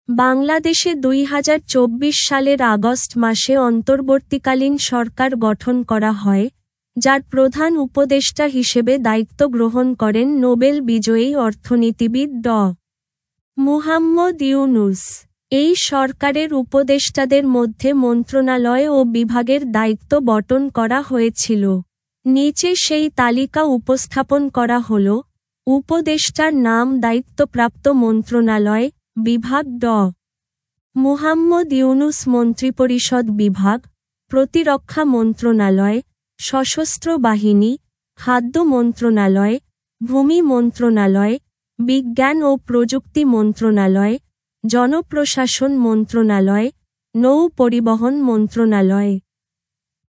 বাংলাদেশে ২০২৪ সালের আগস্ট মাসে অন্তর্বর্তীকালীন সরকার গঠন করা হয়, যার প্রধান উপদেষ্টা হিসেবে দায়িত্ব গ্রহণ করেন নোবেল বিজয়ী অর্থনীতিবিদ ড. মুহাম্মদ ইউনূস। এই সরকারের উপদেষ্টাদের মধ্যে মন্ত্রণালয় ও বিভাগের দায়িত্ব বণ্টন করা হয়েছিল। নিচে সেই তালিকা উপস্থাপন করা হল। উপদেষ্টার নাম দায়িত্বপ্রাপ্ত মন্ত্রণালয়, বিভাগ ড. মুহাম্মদ ইউনূস মন্ত্রিপরিষদ বিভাগ, প্রতিরক্ষা মন্ত্রণালয়, সশস্ত্র বাহিনী, খাদ্য মন্ত্রণালয়, ভূমি মন্ত্রণালয়, বিজ্ঞান ও প্রযুক্তি মন্ত্রণালয়, জনপ্রশাসন মন্ত্রণালয়, নৌ পরিবহন মন্ত্রণালয়,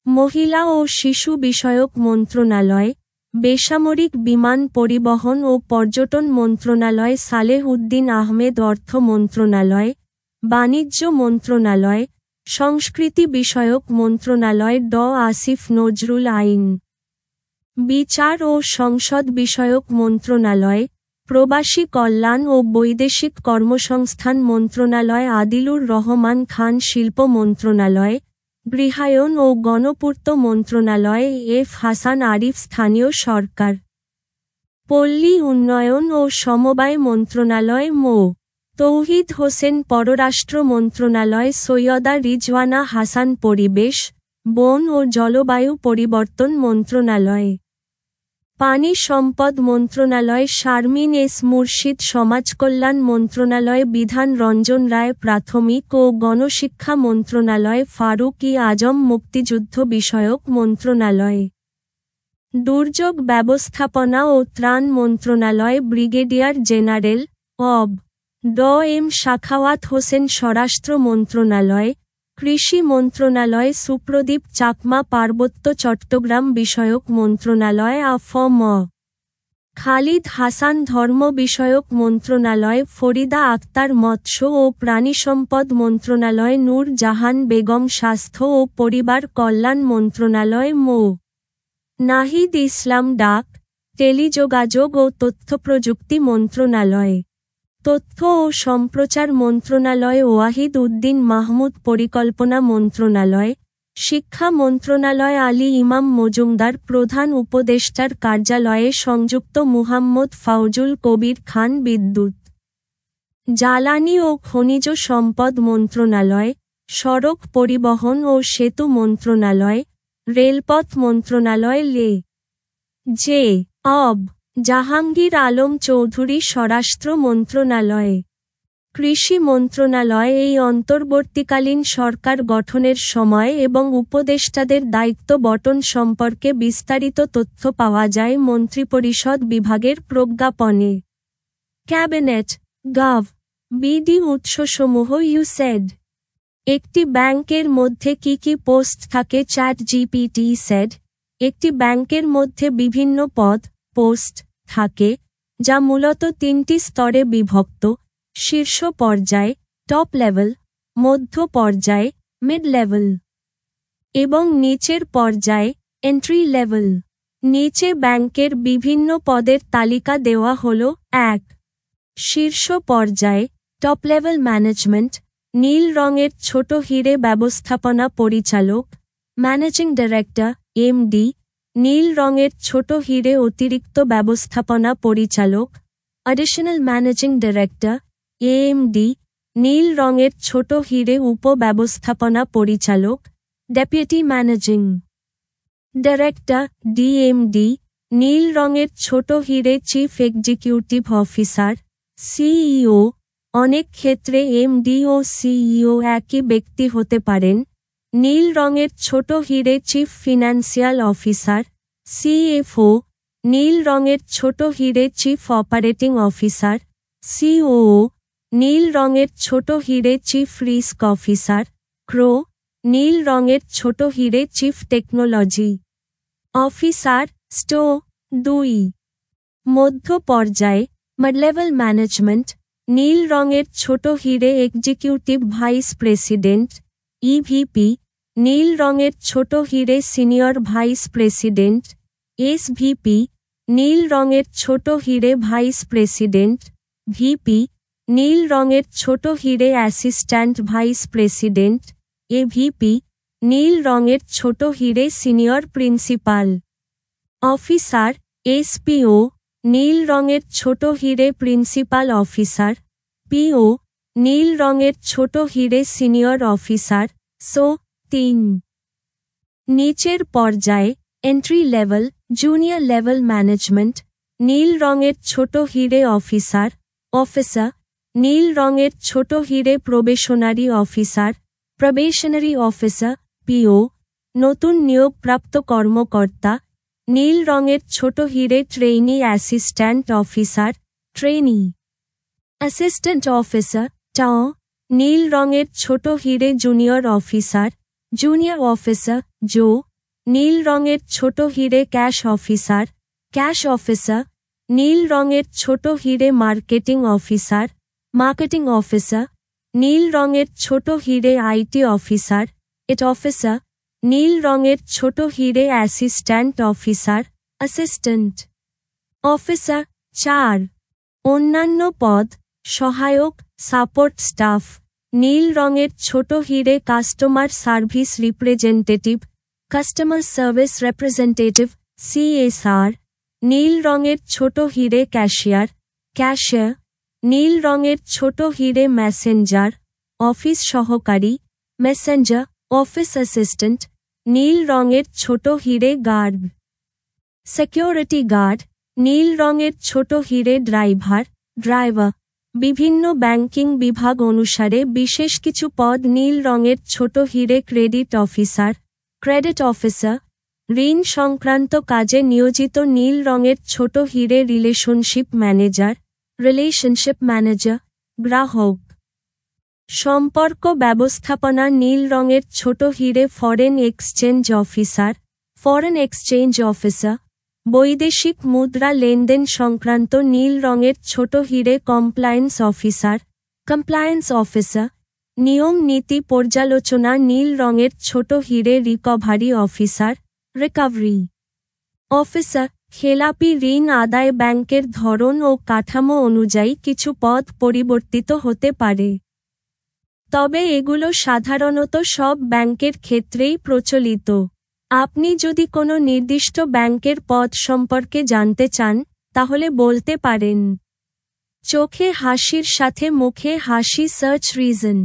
মহিলা ও শিশু বিষয়ক মন্ত্রণালয়, বেসামরিক বিমান পরিবহন ও পর্যটন মন্ত্রণালয়, সালেহ উদ্দিন আহমেদ অর্থ মন্ত্রণালয়, বাণিজ্য মন্ত্রণালয়, সংস্কৃতি বিষয়ক মন্ত্রণালয় ড. আসিফ নজরুল, আইন, বিচার ও সংসদ বিষয়ক মন্ত্রণালয়, প্রবাসী কল্যাণ ও বৈদেশিক কর্মসংস্থান মন্ত্রণালয়, আদিলুর রহমান খান শিল্প মন্ত্রণালয়, গৃহায়ন ও গণপূর্ত মন্ত্রণালয়, এফ হাসান আরিফ স্থানীয় সরকার, পল্লী উন্নয়ন ও সমবায় মন্ত্রণালয়, মো. তৌহিদ হোসেন পররাষ্ট্র মন্ত্রণালয়, সৈয়দা রিজওয়ানা হাসান পরিবেশ, বন ও জলবায়ু পরিবর্তন মন্ত্রণালয়, পানি সম্পদ মন্ত্রণালয়, শারমিন এস মুর্শিদ সমাজকল্যাণ মন্ত্রণালয়, বিধান রঞ্জন রায় প্রাথমিক ও গণশিক্ষা মন্ত্রণালয়, ফারুক-ই আজম মুক্তিযুদ্ধ বিষয়ক মন্ত্রণালয়, দুর্যোগ ব্যবস্থাপনা ও ত্রাণ মন্ত্রণালয়, ব্রিগেডিয়ার জেনারেল অব. ড. এম সাখাওয়াত হোসেন স্বরাষ্ট্র মন্ত্রণালয়, কৃষি মন্ত্রণালয়, সুপ্রদীপ চাকমা পার্বত্য চট্টগ্রাম বিষয়ক মন্ত্রণালয়, আ.ফ.ম. খালিদ হাসান ধর্ম বিষয়ক মন্ত্রণালয়, ফরিদা আক্তার মৎস্য ও প্রাণিসম্পদ মন্ত্রণালয়, নূর জাহান বেগম স্বাস্থ্য ও পরিবার কল্যাণ মন্ত্রণালয়, মো. নাহিদ ইসলাম ডাক, টেলিযোগাযোগ ও তথ্যপ্রযুক্তি মন্ত্রণালয়, তথ্য ও সম্প্রচার মন্ত্রণালয়, ওয়াহিদ উদ্দিন মাহমুদ পরিকল্পনা মন্ত্রণালয়, শিক্ষা মন্ত্রণালয়, আলী ইমাম মজুমদার প্রধান উপদেষ্টার কার্যালয়ে সংযুক্ত, মুহাম্মদ ফাউজুল কবির খান বিদ্যুৎ, জ্বালানি ও খনিজ সম্পদ মন্ত্রণালয়, সড়ক পরিবহন ও সেতু মন্ত্রণালয়, রেলপথ মন্ত্রণালয়, লে. জে. অব. জাহাঙ্গীর আলম চৌধুরী স্বরাষ্ট্র মন্ত্রণালয়, কৃষি মন্ত্রণালয়। এই অন্তর্বর্তীকালীন সরকার গঠনের সময় এবং উপদেষ্টাদের দায়িত্ব বণ্টন সম্পর্কে বিস্তারিত তথ্য পাওয়া যায় মন্ত্রিপরিষদ বিভাগের প্রজ্ঞাপনে। Cabinet, gov. বিডি উৎসসমূহ, ইউসেড। একটি ব্যাংকের মধ্যে কি কি পোস্ট থাকে? চ্যাটজিপিটি সেড, একটি ব্যাংকের মধ্যে বিভিন্ন পদ, পোস্ট থাকে, যা মূলত তিনটি স্তরে বিভক্ত: শীর্ষ পর্যায়, টপ লেভেল, মধ্য পর্যায়, মিড লেভেল, এবং নিচের পর্যায়, এন্ট্রি লেভেল। নিচে ব্যাংকের বিভিন্ন পদের তালিকা দেওয়া হল। ১. শীর্ষ পর্যায়, টপ লেভেল ম্যানেজমেন্ট, নীল রঙের ছোট হিরে ব্যবস্থাপনা পরিচালক, ম্যানেজিং ডাইরেক্টর, এমডি, নীল রঙের ছোট হিরে অতিরিক্ত ব্যবস্থাপনা পরিচালক, অ্যাডিশনাল ম্যানেজিং ডাইরেক্টর, এএমডি, নীল রঙের ছোট হিরে উপ ব্যবস্থাপনা পরিচালক, ডেপুটি ম্যানেজিং ডাইরেক্টর, ডিএমডি, নীল রঙের ছোট হিরে চিফ এক্সিকিউটিভ অফিসার, সিইও। অনেক ক্ষেত্রে এমডি ও সিইও একই ব্যক্তি হতে পারেন। নীল রঙের ছোট হিরে চিফ ফিনান্সিয়াল অফিসার, সিএফও, নীল রঙের ছোট হিরে চিফ অপারেটিং অফিসার, সিওও, নীল রঙের ছোট হিরে চিফ রিস্ক অফিসার, ক্রো, নীল রঙের ছোট হিরে চিফ টেকনোলজি অফিসার, স্টো। ২. মধ্য পর্যায়, মিড লেভেল ম্যানেজমেন্ট, নীল রঙের ছোট হিরে এক্সিকিউটিভ ভাইস প্রেসিডেন্ট, ইভিপি, নীল রঙের ছোট হিরে সিনিয়র ভাইস প্রেসিডেন্ট, এসভিপি, নীল রঙের ছোট হিরে ভাইস প্রেসিডেন্ট, ভিপি, নীল রঙের ছোট হিরে অ্যাসিস্ট্যান্ট ভাইস প্রেসিডেন্ট, এভিপি, নীল রঙের ছোট হিরে সিনিয়র প্রিন্সিপাল অফিসার, এসপিও, নীল রঙের ছোট হিরে প্রিন্সিপাল অফিসার, পিও, নীল রঙের ছোট হিরে সিনিয়র অফিসার, সো 3। নিচের পর্যায়ে, entry level, junior level management, নীল রঙের ছোট হিরে অফিসার, অফিসার, নীল রঙের ছোট হিরে probationary officer, probationary officer, PO, নতুন নিয়োগপ্রাপ্ত কর্মকর্তা, নীল রঙের ছোট হিরে trainee assistant officer, trainee, assistant officer, TAO, নীল রঙের ছোট হিরে junior officer, junior officer, JO, নীল রঙের ছোট হিরে ক্যাশ অফিসার, ক্যাশ অফিসার, নীল রঙের ছোট হিরে মার্কেটিং অফিসার, মার্কেটিং অফিসার, নীল রঙের ছোট হিরে আইটি অফিসার, ইট অফিসার, নীল রঙের ছোট হিরে অ্যাসিস্ট্যান্ট অফিসার, অ্যাসিস্ট্যান্ট অফিসার। 4। অন্যান্য পদ, সহায়ক, সাপোর্ট স্টাফ, নীল রঙের ছোট হিরে customer service representative, customer service representative, CSR, নীল রঙের ছোট হিরে ক্যাশিয়ার, ক্যাশিয়ার, নীল রঙের ছোট হিরে মেসেঞ্জার, অফিস সহকারী, মেসেঞ্জার, অফিস অ্যাসিস্ট্যান্ট, নীল রঙের ছোট হিরে গার্ড, সিকিউরিটি গার্ড, নীল রঙের ছোট হিরে ড্রাইভার, ড্রাইভার। বিভিন্ন ব্যাংকিং বিভাগ অনুসারে বিশেষ কিছু পদ নীল রঙের ছোট হিরে ক্রেডিট অফিসার, ক্রেডিট অফিসার, ঋণ সংক্রান্ত কাজে নিয়োজিত নীল রঙের ছোট হিরে রিলেশনশিপ ম্যানেজার, রিলেশনশিপ ম্যানেজার, গ্রাহক সম্পর্ক ব্যবস্থাপনা নীল রঙের ছোট হিরে foreign exchange officer, foreign exchange officer, বৈদেশিক মুদ্রা লেনদেন সংক্রান্ত নীল রঙের ছোট হিরে কমপ্লায়েন্স অফিসার, কমপ্লায়েন্স অফিসার, নিয়ম নীতি পর্যালোচনা নীল রঙের ছোট হিরে রিকভারি অফিসার, রিকভারি অফিসার। খেলাপি ঋণ আদায় ব্যাংকের ধরন ও কাঠামো অনুযায়ী কিছু পদ পরিবর্তিত হতে পারে, তবে এগুলো সাধারণত সব ব্যাংকের ক্ষেত্রেই প্রচলিত। আপনি যদি কোনো নির্দিষ্ট ব্যাংকের পদ সম্পর্কে জানতে চান, তাহলে বলতে পারেন। চোখে হাসির সাথে মুখে হাসি সার্চ রিজন।